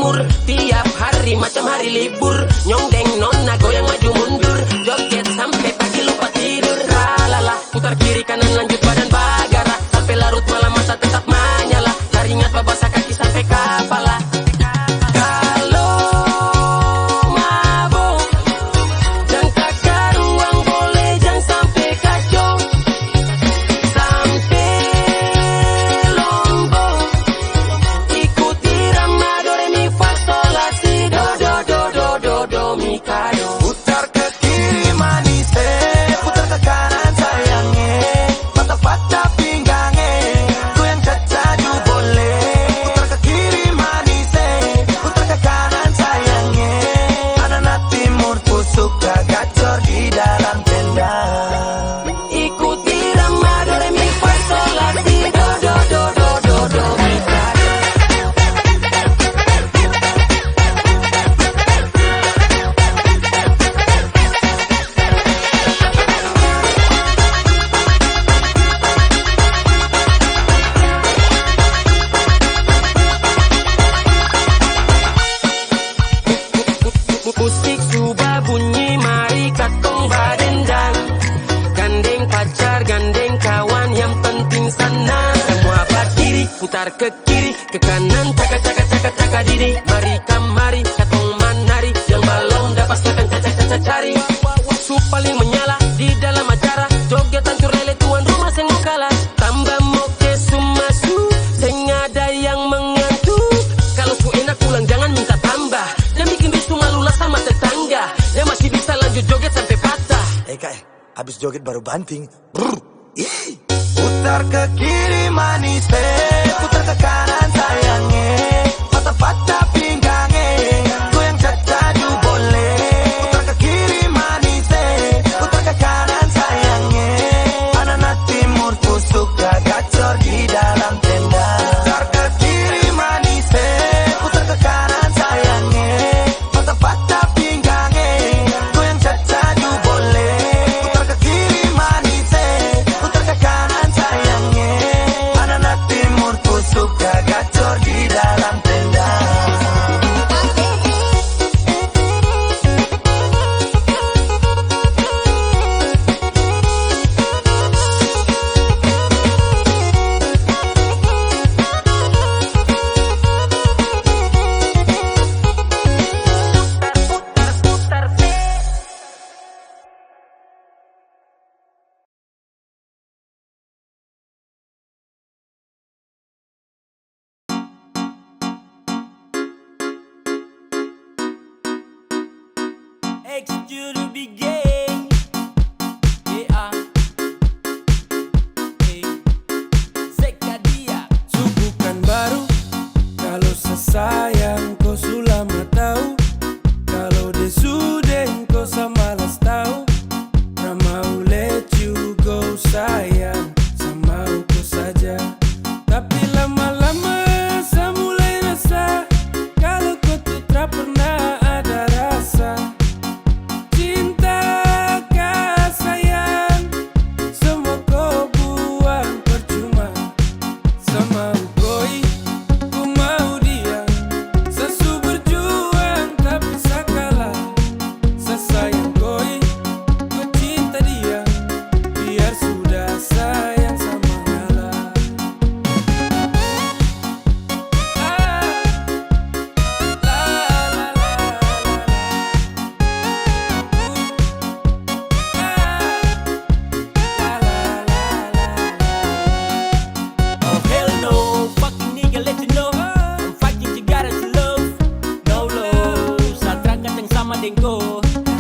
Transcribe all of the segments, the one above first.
timur. Tiap hari macam hari libur, nyongdeng nona goyang maju mundur, joget sampai pagi lupa tidur. Lalala, putar kiri kanan lanjut badan bagara, sampai larut malam mata tetap menyala, teringat babasa kaki sampai kepala. Musik sudah bunyi, mari katong badendang. Gandeng pacar, gandeng kawan, yang penting senang. Semua berdiri, putar ke kiri, ke kanan, caka diri. Mari kamari, katong menari, yang belum dapat silakan cari. Su paling menyala di dalam acara, joget hancur lele tuan rumah seng mau kalah. Tambah moke sumasu, seng ada yang mengantuk. Kalau su enak pulang jangan minta tambah, dan bikin bisu malu lah sama tetangga. Yang masih bisa lanjut joget sampai patah. Kak, habis joget baru banting. Putar ke kiri manis teh, putar ke kanan sayangnya, patah-patah pinggangnya, goyang cacadu boleh. Putar ke kiri manis teh, putar ke kanan sayangnya, anak timur ku suka gacor di dalam tenda. Putar ke kiri manis teh, putar ke kanan sayangnya, patah-patah pinggangnya, goyang cacadu boleh. Putar ke kiri manis teh, putar ke kanan sayangnya, anak timur ku suka gacor di dalam tenda. Excuse to be gay. Yeah. Hey. Sekadia. Subukan baru, kalau sesayang kau sudah tahu, kalau desudeng kau samalas tahu. Ramau let you go sayang, sama aku saja. Tapi lama-lama saya mulai rasa, kalau kau tuh tak pernah ada rasa.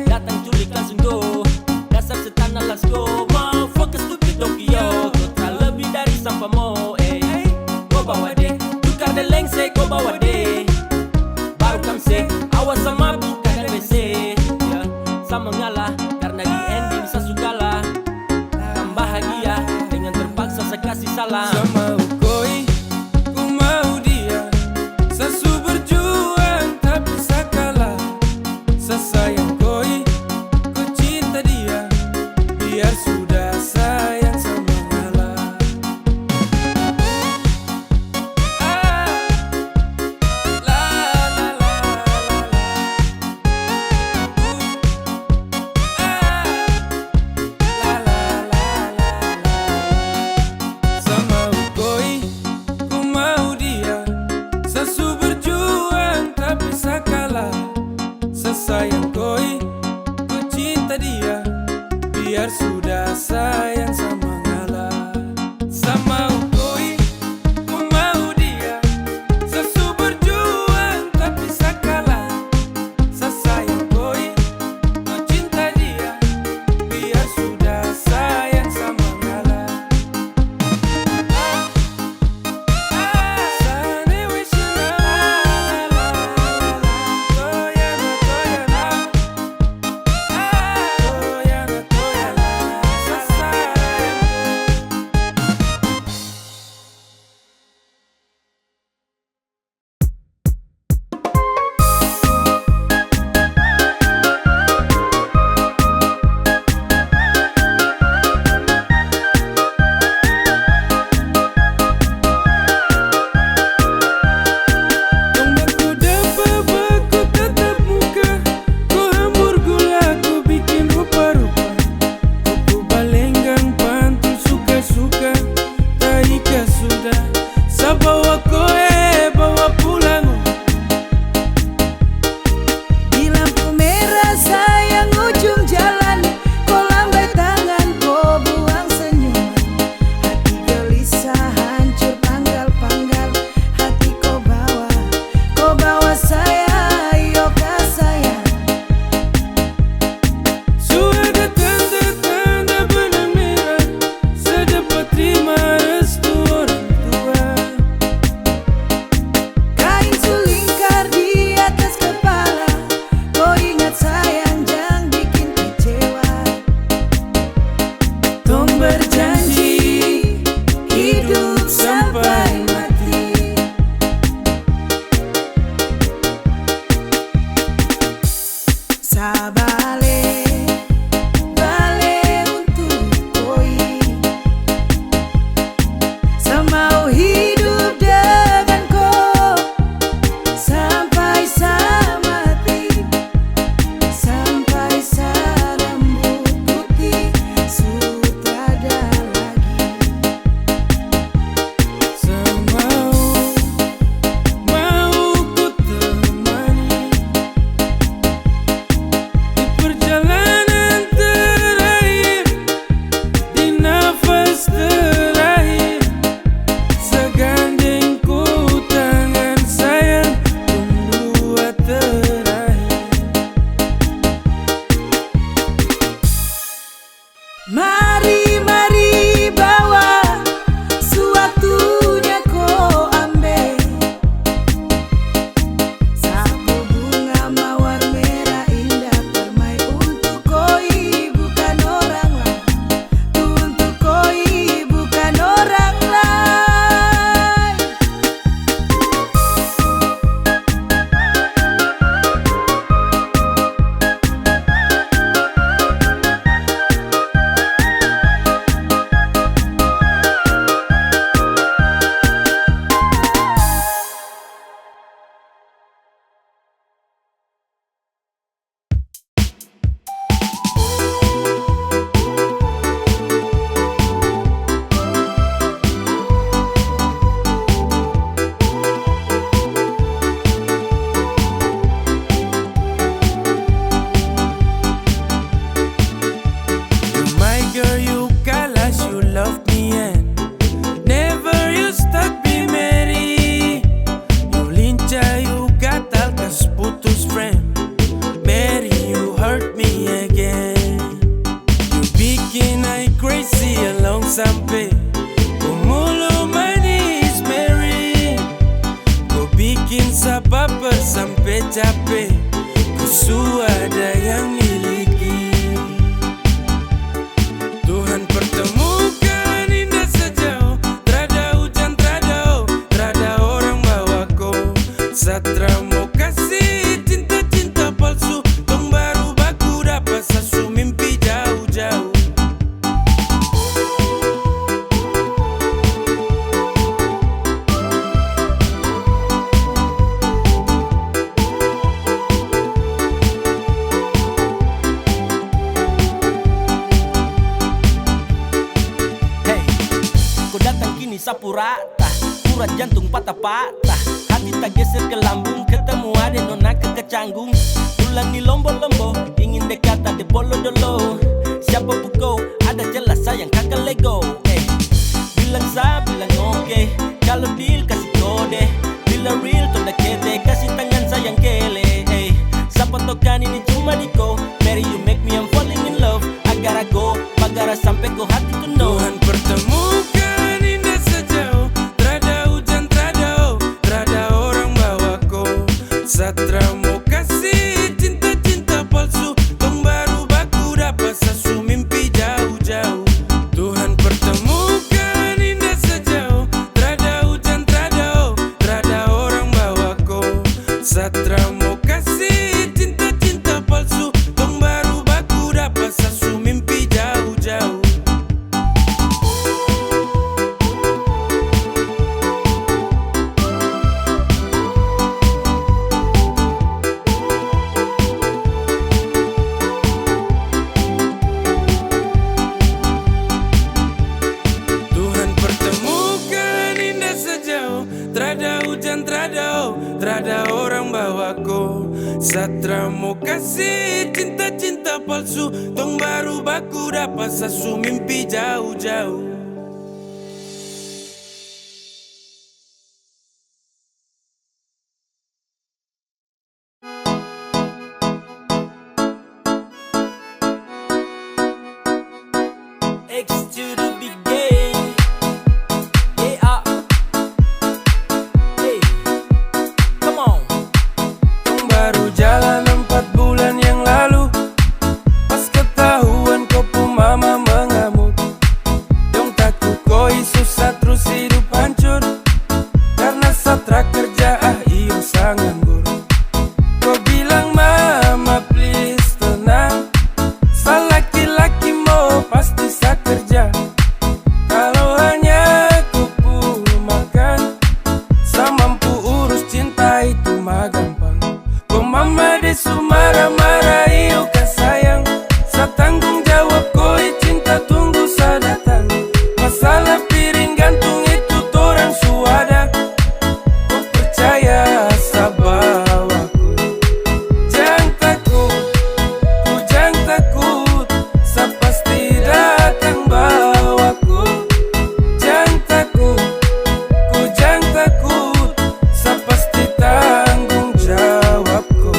Datang culik langsung go, dasar setan alas go. Mau fokus stupid Tokyo, kau tak lebih dari sampah mo. Kau bawa deh, tukar deh lengse, kau bawa deh. Baru kamse, awas sama bukan WC ya. Sama ngalah, karena di ending saya suka lah. Kan bahagia, dengan terpaksa saya kasih salam. Sama ukoi, ku mau dia, sesu berjuang tapi sakalah. Sesayang koi, ku cinta dia, biar sudah sayang sama ngalah. Sa bawa koe, bawa pulang. Di lampu merah sayang ujung jalan, kau lambai tangan, kau buang senyuman. Hati gelisah hancur panggal-panggal, hati kau bawa saya, yoga sayang. Sudah tanda-tanda benang merah, sedapat terima restu orang tua. Kain sulingkar di atas kepala, kau ingat sayang jangan bikin kecewa. Tong berjanji hidup sampai mati. Sabale untuk koi, semau hidup dengan kau sampai mati, sampai rambut putih sutrada lagi. Semau mau ku temani di perjalanan terakhir, di nafas terakhir. Segandeng ku tangan sayang, dua terakhir. Mari bawa sewaktunya kau ambil sapu bunga mawar merah indah permai untuk koi, bukan orang lain. Untuk koi, bukan orang lain. You're my girl, you galas, you love me and never you stop be Mary. You lincah, you gatal, kas putus friend. Mary, you hurt me again. You bikin I crazy along sampai kumulu manis Mary. Kau bikin sa baper sampai capek, ku ada yang miliki. Tuhan pertemukan indah sejauh, trada hujan, trada orang bawa kau. Satra mau kasih cinta-cinta palsu, tong baru baku dapat sasu mimpi jauh-jauh. Hey, kau datang kini sapu rata, urat jantung patah-patah, hati tak geser ke lambung, ketemu ada nona kecanggung. Tulang di lombo-lombo, ingin dekat ada bolo-dolo. Siapa kau, ada jelas sayang kakak lego. Bilang bilang oke, kalau deal kasih kode. Bila real tanda kete, kasih tangan sayang kele. Siapa tokan ini cuma di kau. Mary you make me I'm falling in love. Agar aku, bagara sampai kau hati ku know. Tuhan pertemukan indah sejauh, trada hujan, trada orang bawa kau. Satra mau kasih cinta-cinta palsu, tong baru baku dapat sasu mimpi jauh-jauh. Tuhan pertemukan indah sejauh, trada hujan, trada orang bawa kau. Satra mau kasih cinta-cinta palsu. jauh. Trada hujan, trada orang bawaku. Satra mau kasih cinta-cinta palsu. Tong baru baku dapat sasu mimpi jauh-jauh. X to the big game. Yeah. Hey, come on. Baru jalan 4 bulan yang lalu. Pas ketahuan kau pun mama mengamuk. Dong takut koi susah terus hidup hancur. Karena Satra kerja iyo sangat nganggur. Kau bilang mama please tenang. Laki-laki mau pasti saya kerja. Kalau hanya ku perlu makan, saya mampu urus cinta itu mah gampang. Kau mama desu marah-marah iyo kah sayang. Saya tanggung jawab koi cinta tunggu saya datang. Masalah piring gantung itu torang suada. Kau percaya saya bawaku. Jangan takut, ku jangan takut. Saya pasti datang bawaku. Jangan takut, ku jangan takut. Saya pasti tanggung jawabku.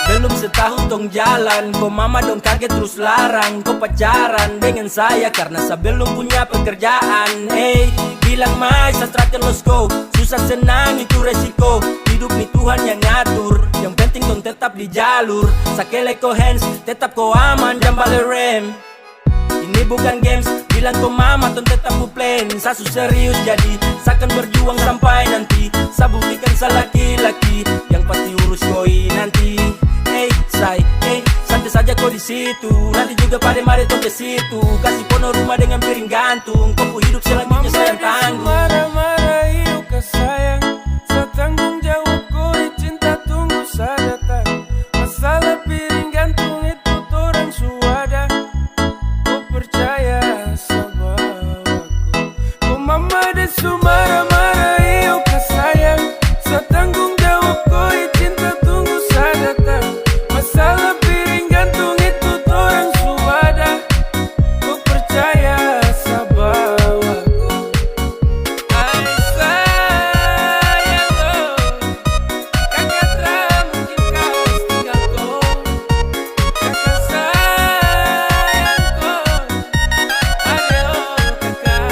Belum setahun tong jalan, kau mama dong kaget terus larang. Kau pacaran dengan saya karena saya belum punya pekerjaan. Hey, bilang mai Satra kan let's go. Susah senang itu resiko. Hidup nih Tuhan yang ngatur. Yang penting dong tetap di jalur. Sakele ko hands, tetap ko aman jangan balik rem. Ini bukan games, bilang kau mama ton tetap ku plan. Saya serius jadi, saya akan berjuang sampai nanti. Saya buktikan saya laki-laki yang pasti urus koi nanti. Hey, santai saja kau di situ. Nanti juga pada mari tong ke situ. Kasih pono rumah dengan piring gantung. Kau hidup selanjutnya saya yang tanggung. Marah-marah iyo kah sayang. Saya tanggung jawab koi cinta tunggu saya datang. Masalah piring gantung itu torang suada. Kau percaya sama aku. Kau mama desu marah-marah iyo kah sayang. Saya tanggung jawab koi cinta tunggu saya datang. Masalah piring gantung itu torang suada. Kau percaya sama aku. Ay sayang kau, kakak tak mungkin kau tinggal kau. Kakak sayang kau, ayo kakak.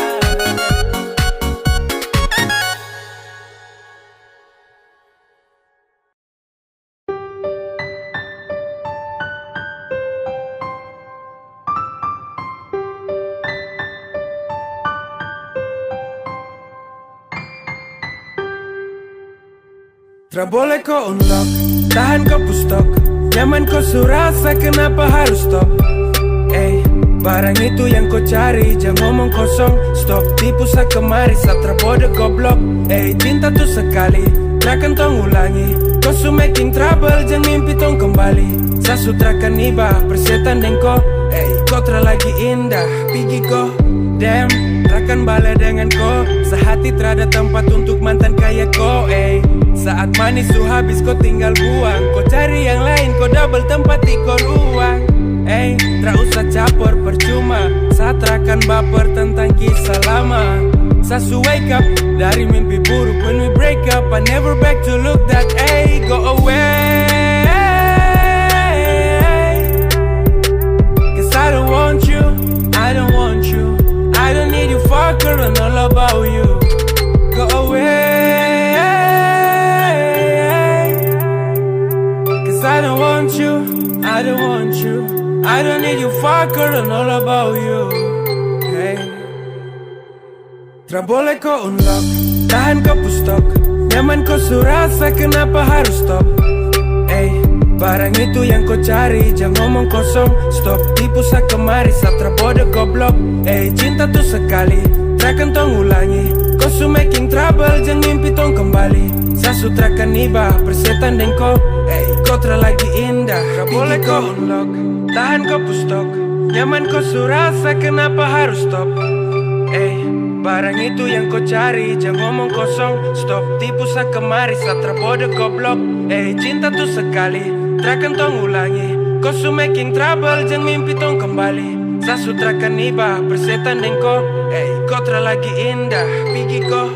Tra boleh kau unlock, tahan kau pustok. Nyaman kau surasa kenapa harus stop. Barang itu yang kau cari, jangan ngomong kosong. Stop tipu sa kemari, Satra bodoh goblok. Cinta tuh sekali, takkan tong ulangi. Kau su making trouble, jangan mimpi tong kembali. Sa sutrakan iba, persetan dan kau. Kau lagi indah, pergi kau. Damn, takkan balik dengan kau. Sehati terada tempat untuk mantan kayak kau. Saat manis su habis kau tinggal buang. Kau cari yang lain, kau double tempat ikut uang. Tak usah capor percuma. Satra kan baper tentang kisah lama. Sasu wake up dari mimpi buruk. When we break up, I never back to look that. Go away. Cause I don't want you, I don't want you. I don't need you fucker and all about you. Go away. Cause I don't want you, I don't want you. I don't need you fucker and all about you. Tra boleh kau unlock, tahan kau pustok. Nyaman kau surasa kenapa harus stop. Barang itu yang kau cari, jangan ngomong kosong. Stop tipu sa kemari, Satra bodoh goblok. Cinta tuh sekali, takkan tong ulangi. Kau su making trouble, jeng mimpi tong kembali. Sa sutra kaniba, persetan deng ko. Kotra lagi indah, gak boleh kau unlock. Tahan kau pustok, nyaman kau surasa, kenapa harus stop? Barang itu yang kau cari, jangan ngomong kosong. Stop, tipu sa kemari, satra bodoh goblok. Cinta tuh sekali, trakan tong ulangi. Kau su making trouble, jeng mimpi tong kembali. Sa sutra kaniba, persetan deng ko. Kotra lagi indah, pigi ko.